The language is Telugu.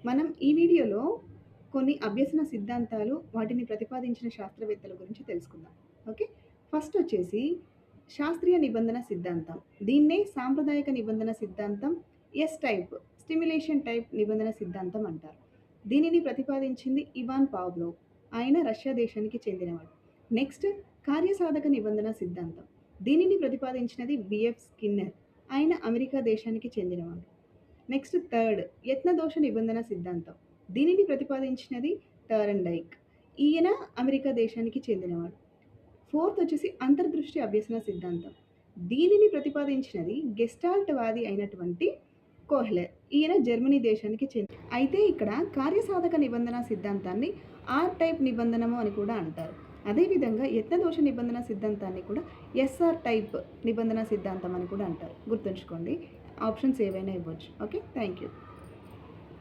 మనం ఈ వీడియోలో కొన్ని అభ్యసన సిద్ధాంతాలు, వాటిని ప్రతిపాదించిన శాస్త్రవేత్తల గురించి తెలుసుకుందాం. ఓకే. ఫస్ట్ వచ్చేసి శాస్త్రీయ నిబంధన సిద్ధాంతం. దీన్నే సాంప్రదాయక నిబంధన సిద్ధాంతం, ఎస్ టైప్, స్టిమ్యులేషన్ టైప్ నిబంధన సిద్ధాంతం అంటారు. దీనిని ప్రతిపాదించింది ఇవాన్ పావ్లోవ్. ఆయన రష్యా దేశానికి చెందినవాడు. నెక్స్ట్ కార్యసాధక నిబంధన సిద్ధాంతం. దీనిని ప్రతిపాదించినది బిఎఫ్ స్కిన్నర్. ఆయన అమెరికా దేశానికి చెందినవాడు. నెక్స్ట్ థర్డ్ యత్నదోష నిబంధన సిద్ధాంతం. దీనిని ప్రతిపాదించినది థారెన్డైక్. ఈయన అమెరికా దేశానికి చెందినవాడు. ఫోర్త్ వచ్చేసి అంతర్దృష్టి అభ్యసన సిద్ధాంతం. దీనిని ప్రతిపాదించినది గెస్టాల్ట్ వాది అయినటువంటి కోహ్లర్. ఈయన జర్మనీ దేశానికి చెంది. అయితే ఇక్కడ కార్యసాధక నిబంధన సిద్ధాంతాన్ని ఆర్ టైప్ నిబంధనము అని కూడా అంటారు. అదేవిధంగా యత్నదోష నిబంధన సిద్ధాంతాన్ని కూడా ఎస్ఆర్ టైప్ నిబంధన సిద్ధాంతం అని కూడా అంటారు. గుర్తుంచుకోండి, ఆప్షన్స్ ఏవైనా ఇవ్వచ్చు. Okay, thank you.